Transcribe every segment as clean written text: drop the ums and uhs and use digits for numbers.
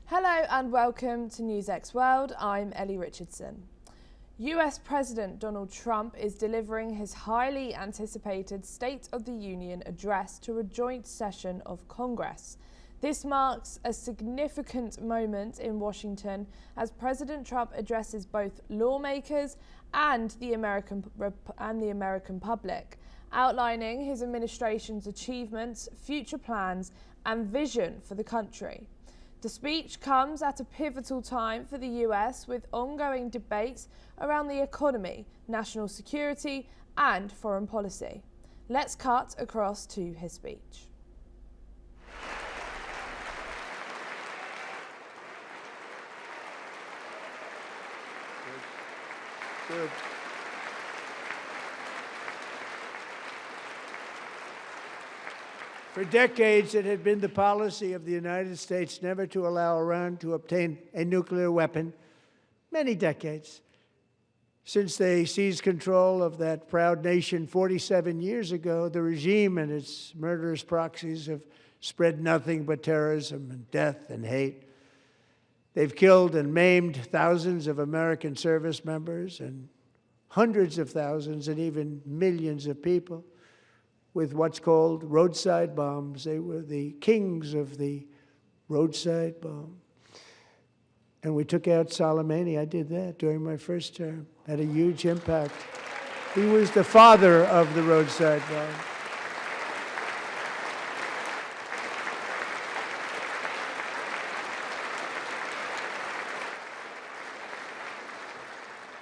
Hello and welcome to NewsX World. I'm Ellie Richardson. US President Donald Trump is delivering his highly anticipated State of the Union address to a joint session of Congress. This marks a significant moment in Washington as President Trump addresses both lawmakers and the American public, outlining his administration's achievements, future plans, and vision for the country. The speech comes at a pivotal time for the US, with ongoing debates around the economy, national security, and foreign policy. Let's cut across to his speech. Good. For decades, it had been the policy of the United States never to allow Iran to obtain a nuclear weapon. Many decades. Since they seized control of that proud nation 47 years ago, the regime and its murderous proxies have spread nothing but terrorism and death and hate. They've killed and maimed thousands of American service members and hundreds of thousands and even millions of people with what's called roadside bombs. They were the kings of the roadside bomb. And we took out Soleimani. I did that during my first term. Had a huge impact. He was the father of the roadside bomb.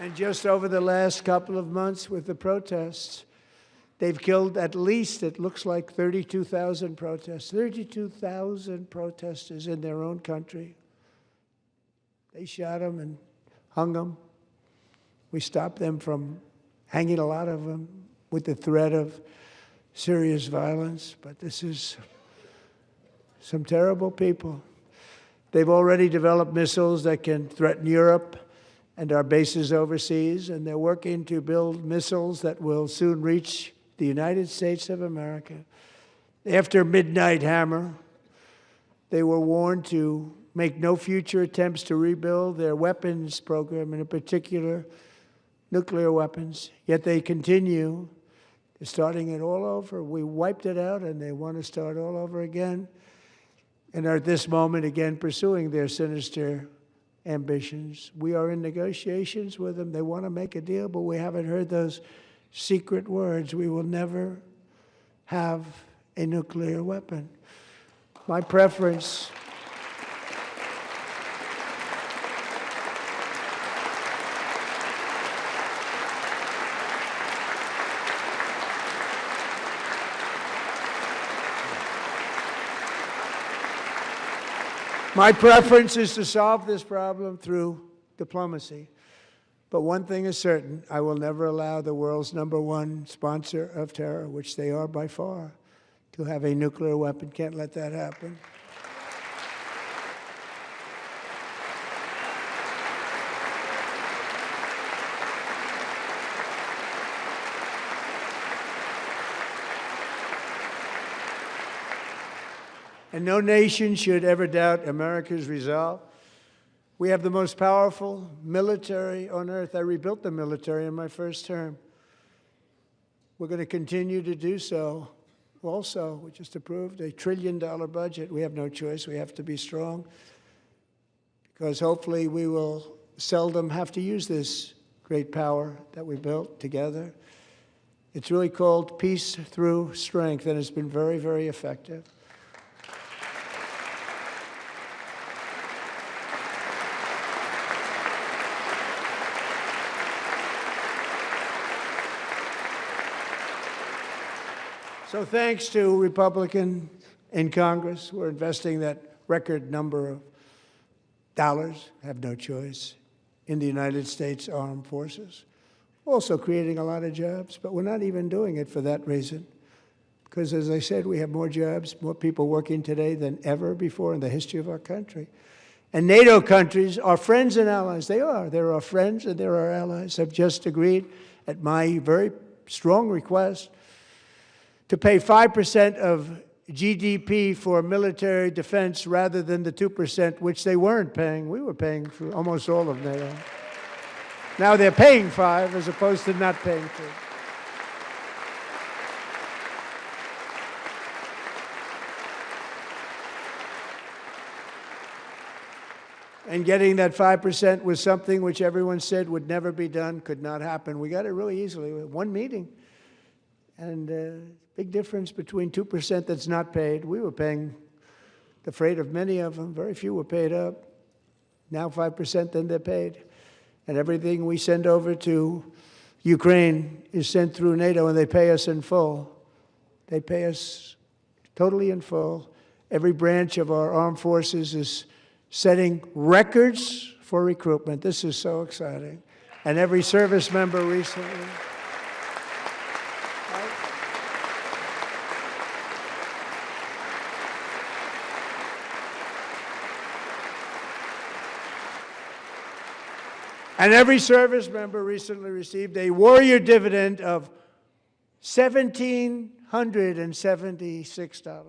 And just over the last couple of months with the protests, they've killed at least, it looks like, 32,000 protesters. 32,000 protesters in their own country. They shot them and hung them. We stopped them from hanging a lot of them with the threat of serious violence. But this is some terrible people. They've already developed missiles that can threaten Europe and our bases overseas, and they're working to build missiles that will soon reach the United States of America. After Midnight Hammer, they were warned to make no future attempts to rebuild their weapons program, and in particular, nuclear weapons. Yet they continue. They're starting it all over. We wiped it out, and they want to start all over again, and are at this moment again pursuing their sinister ambitions. We are in negotiations with them. They want to make a deal, but we haven't heard those secret words. We will never have a nuclear weapon. My preference is to solve this problem through diplomacy. But one thing is certain, I will never allow the world's #1 sponsor of terror, which they are by far, to have a nuclear weapon. Can't let that happen. And no nation should ever doubt America's resolve. We have the most powerful military on earth. I rebuilt the military in my first term. We're going to continue to do so. Also, we just approved a $1 trillion budget. We have no choice. We have to be strong, because hopefully we will seldom have to use this great power that we built together. It's really called peace through strength, and it's been very, very effective. So thanks to Republicans in Congress, we're investing that record number of dollars, have no choice, in the United States Armed Forces. Also creating a lot of jobs, but we're not even doing it for that reason. Because as I said, we have more jobs, more people working today than ever before in the history of our country. And NATO countries are friends and allies. They are. They're our friends and they're our allies. Have just agreed, at my very strong request, to pay 5% of GDP for military defense rather than the 2%, which they weren't paying. We were paying for almost all of NATO. Now they're paying 5 as opposed to not paying 2. And getting that 5% was something which everyone said would never be done, could not happen. We got it really easily with one meeting. And big difference between 2% that's not paid. We were paying the freight of many of them. Very few were paid up. Now 5%, then they're paid. And everything we send over to Ukraine is sent through NATO, and they pay us in full. They pay us totally in full. Every branch of our armed forces is setting records for recruitment. This is so exciting. And every service member recently. And every service member recently received a warrior dividend of $1,776.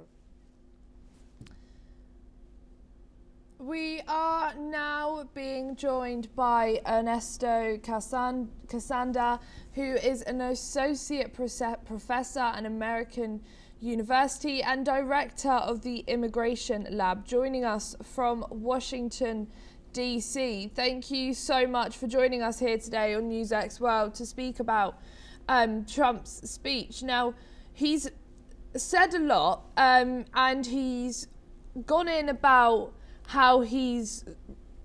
We are now being joined by Ernesto Casanda, who is an associate professor at an American university and director of the Immigration Lab, joining us from Washington, DC. Thank you so much for joining us here today on NewsX World to speak about Trump's speech. Now, he's said a lot and he's gone in about how he's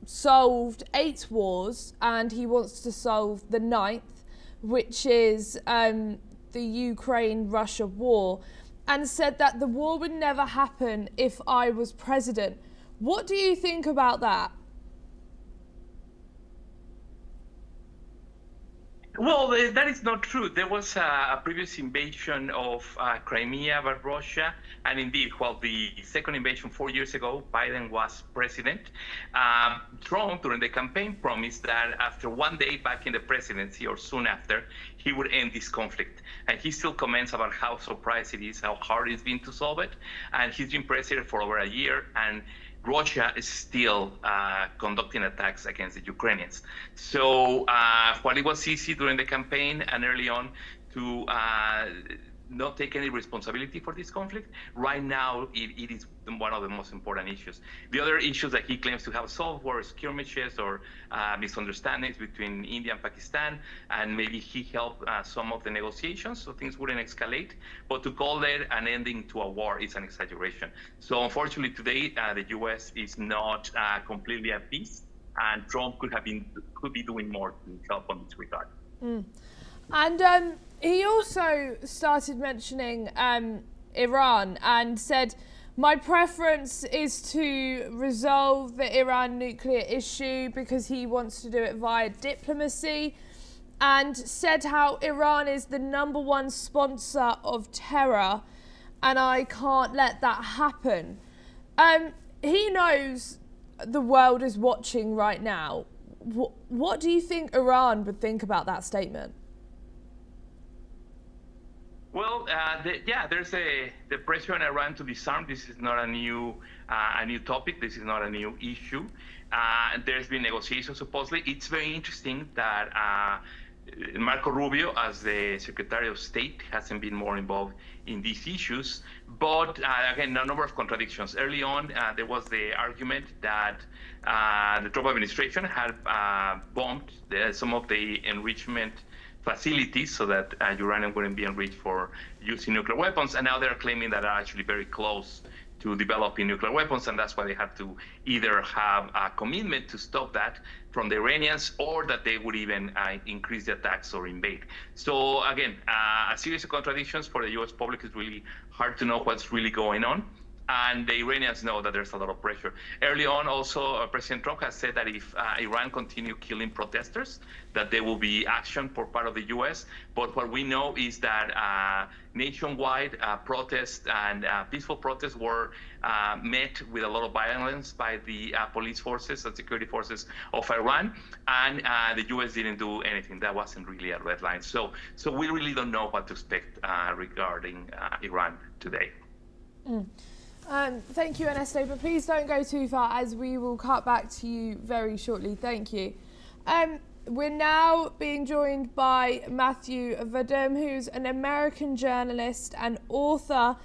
solved 8 wars and he wants to solve the 9th, which is the Ukraine-Russia war, and said that the war would never happen if I was president. What do you think about that? Well, that is not true. There was a previous invasion of Crimea by Russia. And indeed, while the second invasion 4 years ago, Biden was president, Trump, during the campaign, promised that after 1 day back in the presidency or soon after, he would end this conflict. And he still comments about how surprised it is, how hard it's been to solve it. And he's been president for over a year. And Russia is still conducting attacks against the Ukrainians. So while it was easy during the campaign and early on to not take any responsibility for this conflict, right now it is one of the most important issues. The other issues that he claims to have solved were skirmishes or misunderstandings between India and Pakistan, and maybe he helped some of the negotiations so things wouldn't escalate. But to call that an ending to a war is an exaggeration. So unfortunately today, the U.S. is not completely at peace, and Trump could be doing more to help on this regard. And he also started mentioning Iran and said, my preference is to resolve the Iran nuclear issue because he wants to do it via diplomacy, and said how Iran is the #1 sponsor of terror and I can't let that happen. He knows the world is watching right now. What do you think Iran would think about that statement? Well, there's the pressure on Iran to disarm. This is not a new topic. This is not a new issue. There's been negotiations, supposedly. It's very interesting that Marco Rubio, as the Secretary of State, hasn't been more involved in these issues. But again, a number of contradictions. Early on, there was the argument that the Trump administration had bombed some of the enrichment facilities so that uranium wouldn't be enriched for using nuclear weapons. And now they're claiming that they're actually very close to developing nuclear weapons, and that's why they have to either have a commitment to stop that from the Iranians, or that they would even increase the attacks or invade. So again, a series of contradictions for the US public. Is really hard to know what's really going on. And the Iranians know that there's a lot of pressure. Early on, also, President Trump has said that if Iran continue killing protesters, that there will be action for part of the U.S. But what we know is that nationwide protests and peaceful protests were met with a lot of violence by the police forces and security forces of Iran, and the U.S. didn't do anything. That wasn't really a red line. So we really don't know what to expect regarding Iran today. Thank you, Ernesto, but please don't go too far as we will cut back to you very shortly. Thank you. We're now being joined by Matthew Vadum, who's an American journalist and author,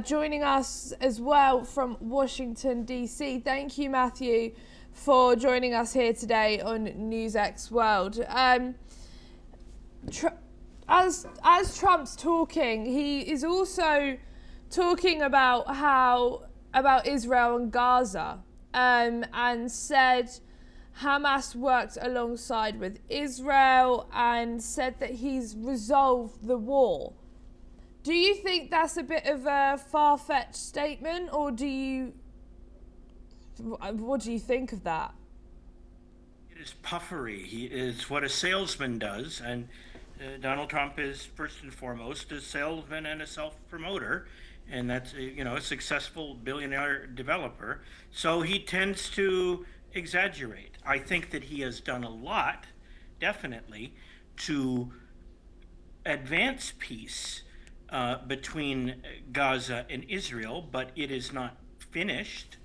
joining us as well from Washington, D.C. Thank you, Matthew, for joining us here today on NewsX World. As Trump's talking, he is also talking about about Israel and Gaza, and said Hamas worked alongside with Israel and said that he's resolved the war. Do you think that's a bit of a far-fetched statement, or what do you think of that? It is puffery. He is what a salesman does, and Donald Trump is first and foremost a salesman and a self-promoter, and that's a successful billionaire developer. So he tends to exaggerate. I think that he has done a lot, definitely, to advance peace between Gaza and Israel, but it is not finished.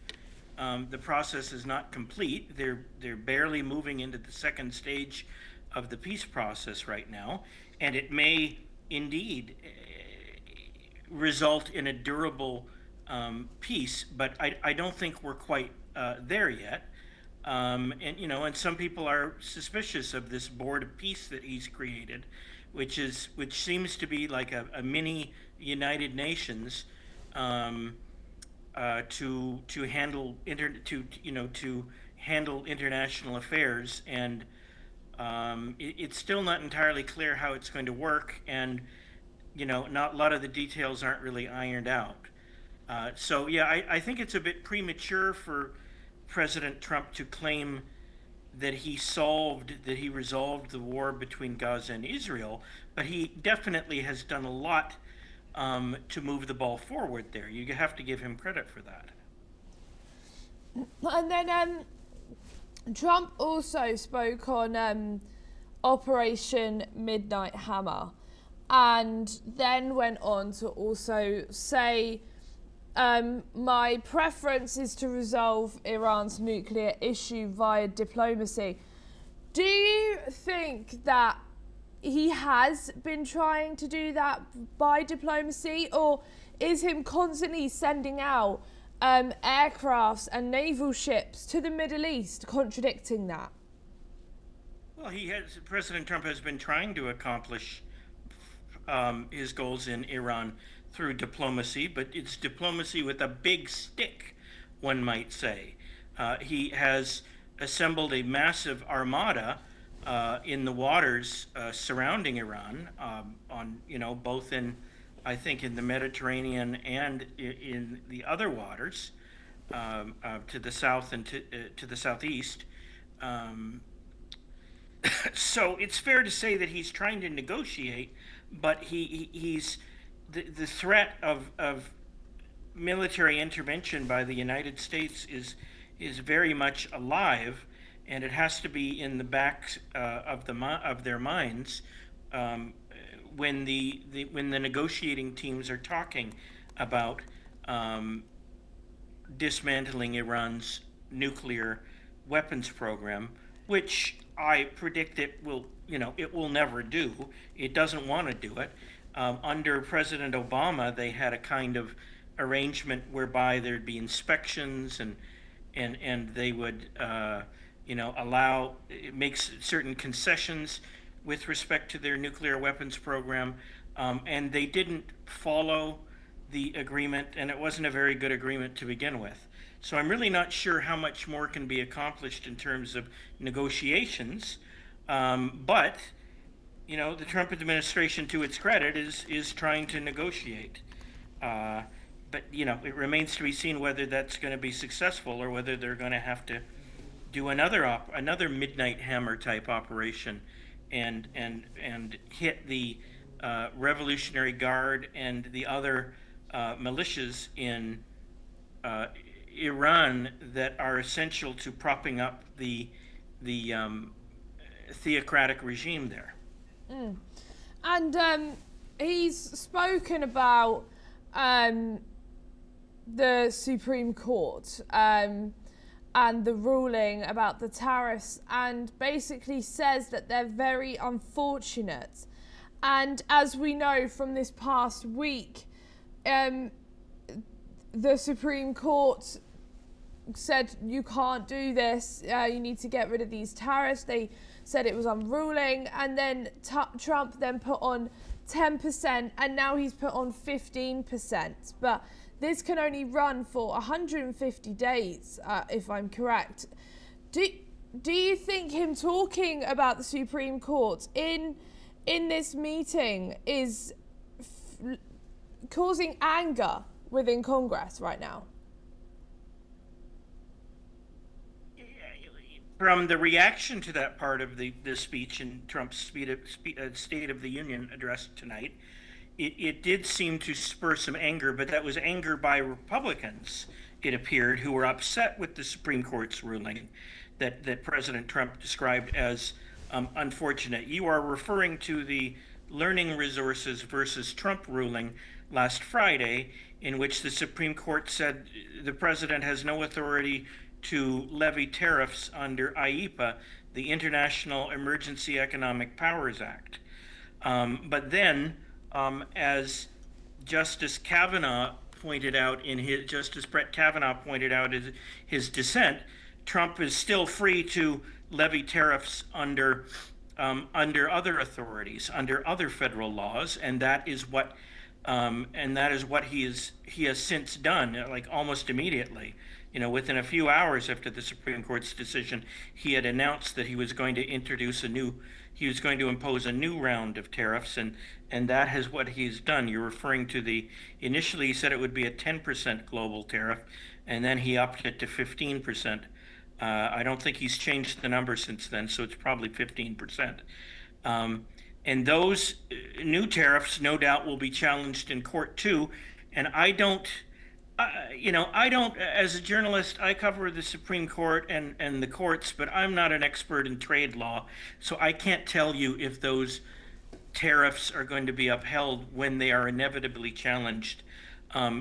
The process is not complete. They're barely moving into the second stage of the peace process right now, and it may indeed result in a durable peace, but I don't think we're quite there yet. And some people are suspicious of this board of peace that he's created, which seems to be like a mini United Nations to handle international affairs, and it's still not entirely clear how it's going to work, and not a lot of the details aren't really ironed out. So I think it's a bit premature for President Trump to claim that he resolved the war between Gaza and Israel, but he definitely has done a lot to move the ball forward there. You have to give him credit for that. And then Trump also spoke on Operation Midnight Hammer, and then went on to also say, my preference is to resolve Iran's nuclear issue via diplomacy. Do you think that he has been trying to do that by diplomacy, or is him constantly sending out aircrafts and naval ships to the Middle East contradicting that? Well, President Trump has been trying to accomplish his goals in Iran through diplomacy, but it's diplomacy with a big stick, one might say. He has assembled a massive armada in the waters surrounding Iran, both in the Mediterranean and in the other waters to the south and to the southeast. So it's fair to say that he's trying to negotiate, but he's the threat of military intervention by the United States is very much alive, and it has to be in the backs of their minds when the negotiating teams are talking about dismantling Iran's nuclear weapons program, which I predict it will never do. It doesn't want to do it. Under President Obama, they had a kind of arrangement whereby there'd be inspections and they would make certain concessions with respect to their nuclear weapons program, and they didn't follow the agreement, and it wasn't a very good agreement to begin with. So I'm really not sure how much more can be accomplished in terms of negotiations, but the Trump administration, to its credit, is trying to negotiate. But it remains to be seen whether that's going to be successful, or whether they're going to have to do another midnight hammer type operation and hit the Revolutionary Guard and the other militias in Iran that are essential to propping up the theocratic regime there. And he's spoken about the Supreme Court and the ruling about the tariffs, and basically says that they're very unfortunate. And as we know from this past week, the Supreme Court said you can't do this, you need to get rid of these tariffs. They said it was unruling, and then Trump then put on 10%, and now he's put on 15%. But this can only run for 150 days, if I'm correct. Do you think him talking about the Supreme Court in this meeting is causing anger within Congress right now? From the reaction to that part of the speech in Trump's State of the Union address tonight, it did seem to spur some anger, but that was anger by Republicans, it appeared, who were upset with the Supreme Court's ruling that President Trump described as unfortunate. You are referring to the Learning Resources versus Trump ruling last Friday, in which the Supreme Court said the president has no authority to levy tariffs under IEPA, the International Emergency Economic Powers Act. But then, as Justice Kavanaugh pointed out Justice Brett Kavanaugh pointed out in his dissent, Trump is still free to levy tariffs under other authorities, under other federal laws, and that is what he has since done, like almost immediately. Within a few hours after the Supreme Court's decision, he had announced that he was going to impose a new round of tariffs, and that is what he's done. You're referring to initially he said it would be a 10% global tariff, and then he upped it to 15%. I don't think he's changed the number since then, so it's probably 15%. And those new tariffs, no doubt, will be challenged in court too. And I don't, as a journalist, I cover the Supreme Court and the courts, but I'm not an expert in trade law. So I can't tell you if those tariffs are going to be upheld when they are inevitably challenged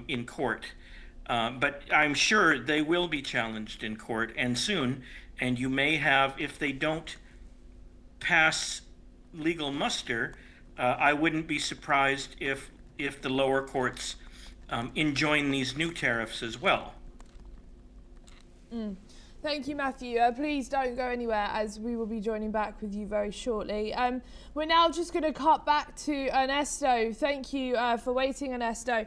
in court. But I'm sure they will be challenged in court, and soon. And you may have, if they don't pass legal muster, I wouldn't be surprised if the lower courts enjoin these new tariffs as well. Thank you, Matthew. Please don't go anywhere, as we will be joining back with you very shortly. We're now just going to cut back to Ernesto. Thank you for waiting, Ernesto.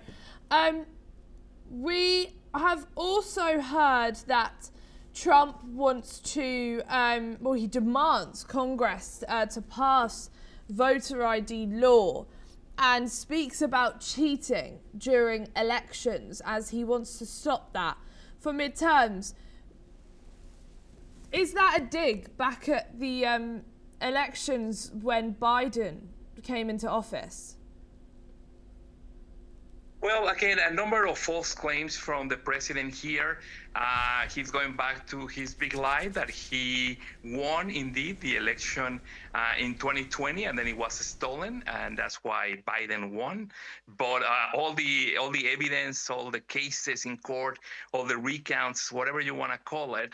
We have also heard that Trump wants to, he demands Congress to pass voter ID law, and speaks about cheating during elections, as he wants to stop that for midterms. Is that a dig back at the elections when Biden came into office? Well, again, a number of false claims from the president here. He's going back to his big lie that he won, indeed, the election in 2020, and then it was stolen, and that's why Biden won. But all the evidence, all the cases in court, all the recounts, whatever you want to call it,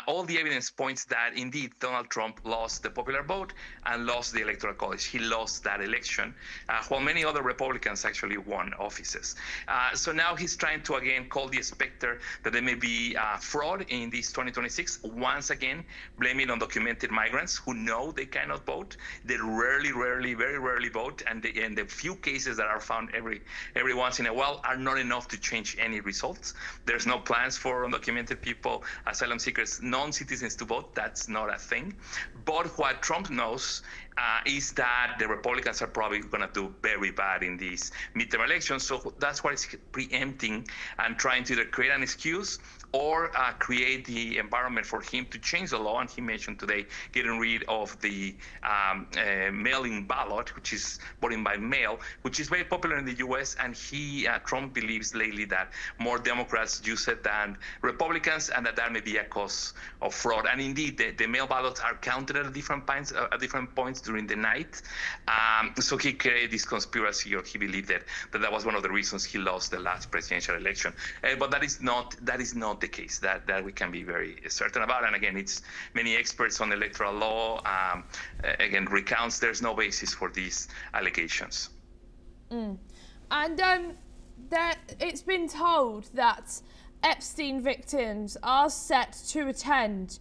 all the evidence points that, indeed, Donald Trump lost the popular vote and lost the Electoral College. He lost that election, while many other Republicans actually won offices. So now he's trying to, again, call the specter that there may be fraud in this 2026, once again, blaming undocumented migrants who know they cannot vote. They very rarely vote, and the few cases that are found every once in a while are not enough to change any results. There's no plans for undocumented people, asylum seekers, non-citizens to vote. That's not a thing. But what Trump knows is that the Republicans are probably going to do very bad in these midterm elections. So that's why he's preempting and trying to either create an excuse or create the environment for him to change the law. And he mentioned today getting rid of the mail-in ballot, which is voting by mail, which is very popular in the U.S. And Trump believes lately that more Democrats use it than Republicans, and that may be a cause of fraud. And indeed, the mail ballots are counted at different points during the night. So he created this conspiracy, or he believed that was one of the reasons he lost the last presidential election. But that is not the case. That we can be very certain about. And again, it's many experts on electoral law again recounts there's no basis for these allegations. And it's been told that Epstein victims are set to attend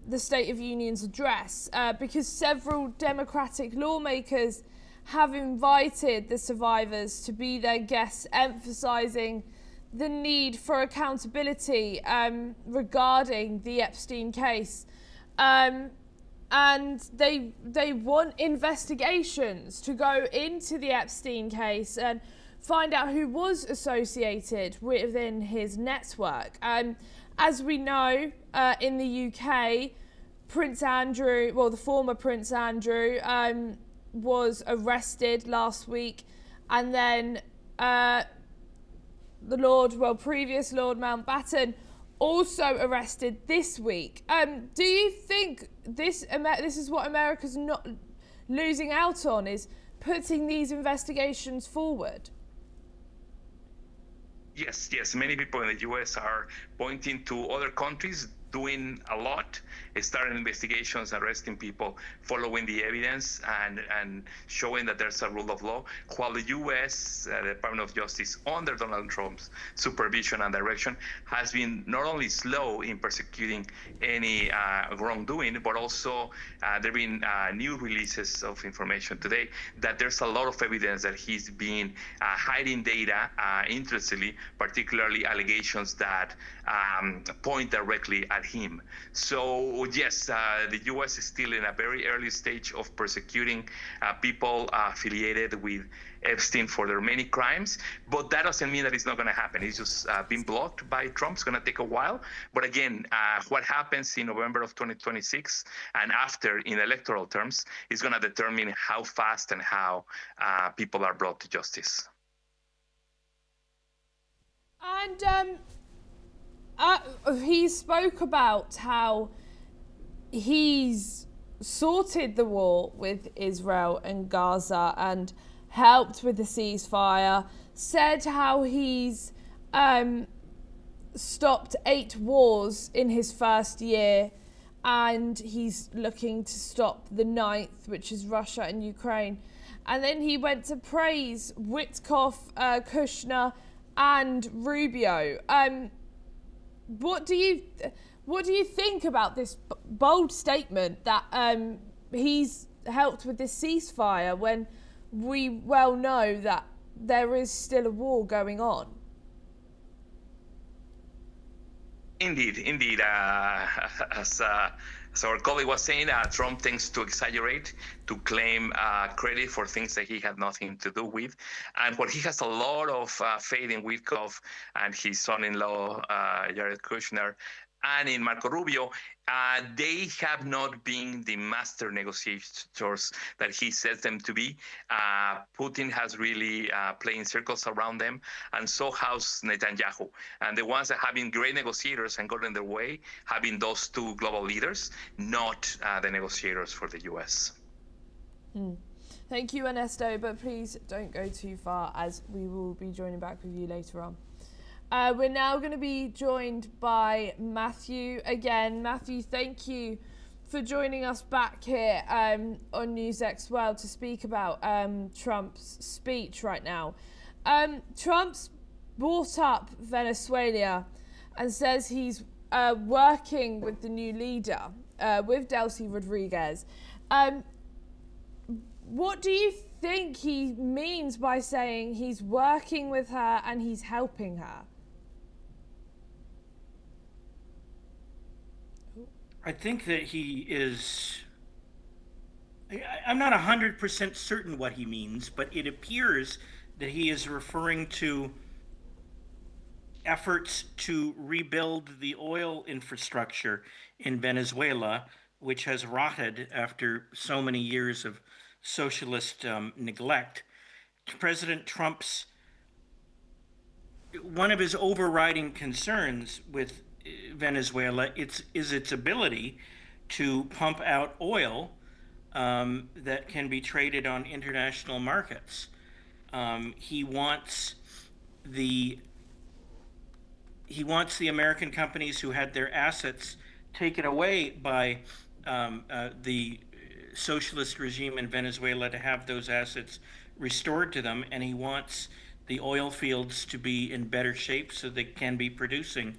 the State of Union's address because several Democratic lawmakers have invited the survivors to be their guests, emphasising the need for accountability regarding the Epstein case. And they want investigations to go into the Epstein case and find out who was associated within his network. As we know, in the UK, Prince Andrew, well, the former Prince Andrew, was arrested last week, and then previous Lord Mountbatten also arrested this week. Do you think this is what America's not losing out on, is putting these investigations forward? Yes. Many people in the U.S. are pointing to other countries doing a lot, starting investigations, arresting people, following the evidence, and showing that there's a rule of law. While the U.S. The Department of Justice, under Donald Trump's supervision and direction, has been not only slow in persecuting any wrongdoing, but also there have been new releases of information today that there's a lot of evidence that he's been hiding data, interestingly, particularly allegations that point directly at him. So yes, the U.S. is still in a very early stage of persecuting people affiliated with Epstein for their many crimes, but that doesn't mean that it's not going to happen. It's just been blocked by Trump. It's going to take a while. But again, what happens in November of 2026 and after in electoral terms is going to determine how fast and how people are brought to justice. And he spoke about how he's sorted the war with Israel and Gaza and helped with the ceasefire, said how he's stopped 8 wars in his first year, and he's looking to stop the 9th, which is Russia and Ukraine. And then he went to praise Witkoff, Kushner and Rubio. What do you think about this bold statement that he's helped with this ceasefire when we well know that there is still a war going on? Indeed. As our colleague was saying, Trump tends to exaggerate, to claim credit for things that he had nothing to do with. And what he has a lot of faith in Witkoff and his son-in-law, Jared Kushner, and in Marco Rubio, they have not been the master negotiators that he says them to be. Putin has really playing circles around them, and so has Netanyahu. And the ones that have been great negotiators and gotten their way have been those 2 global leaders, not the negotiators for the U.S. Thank you, Ernesto, but please don't go too far, as we will be joining back with you later on. We're now going to be joined by Matthew again. Matthew, thank you for joining us back here on NewsX World to speak about Trump's speech right now. Trump's brought up Venezuela and says he's working with the new leader, with Delcy Rodriguez. What do you think he means by saying he's working with her and he's helping her? I think that he is, I'm not 100% certain what he means, but it appears that he is referring to efforts to rebuild the oil infrastructure in Venezuela, which has rotted after so many years of socialist neglect. President Trump's, one of his overriding concerns with Venezuela is its ability to pump out oil that can be traded on international markets. He wants the American companies who had their assets taken away by the socialist regime in Venezuela to have those assets restored to them, and he wants the oil fields to be in better shape so they can be producing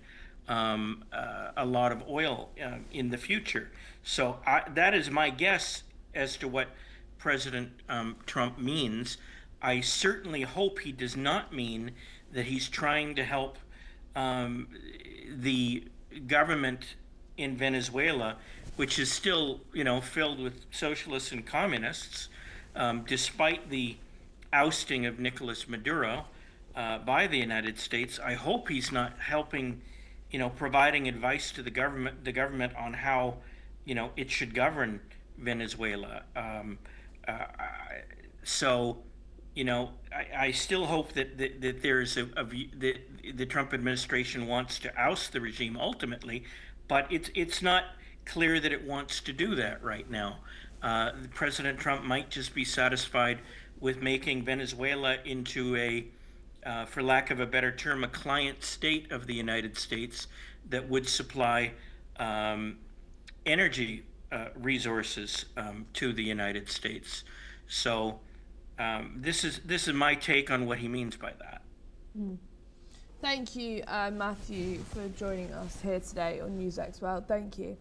a lot of oil in the future. So that is my guess as to what President Trump means. I certainly hope he does not mean that he's trying to help the government in Venezuela, which is still, filled with socialists and communists, despite the ousting of Nicolas Maduro by the United States. I hope he's not helping, providing advice to the government on how, it should govern Venezuela. So, I still hope that there's a view that the Trump administration wants to oust the regime ultimately, but it's not clear that it wants to do that right now. President Trump might just be satisfied with making Venezuela into a, for lack of a better term, a client state of the United States that would supply energy resources to the United States. So this is my take on what he means by that. Thank you, Matthew, for joining us here today on NewsX World. Thank you.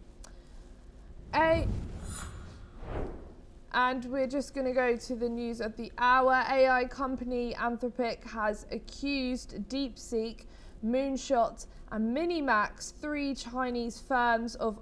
And we're just going to go to the news of the hour. AI company Anthropic has accused DeepSeek, Moonshot and Minimax, 3 Chinese firms, of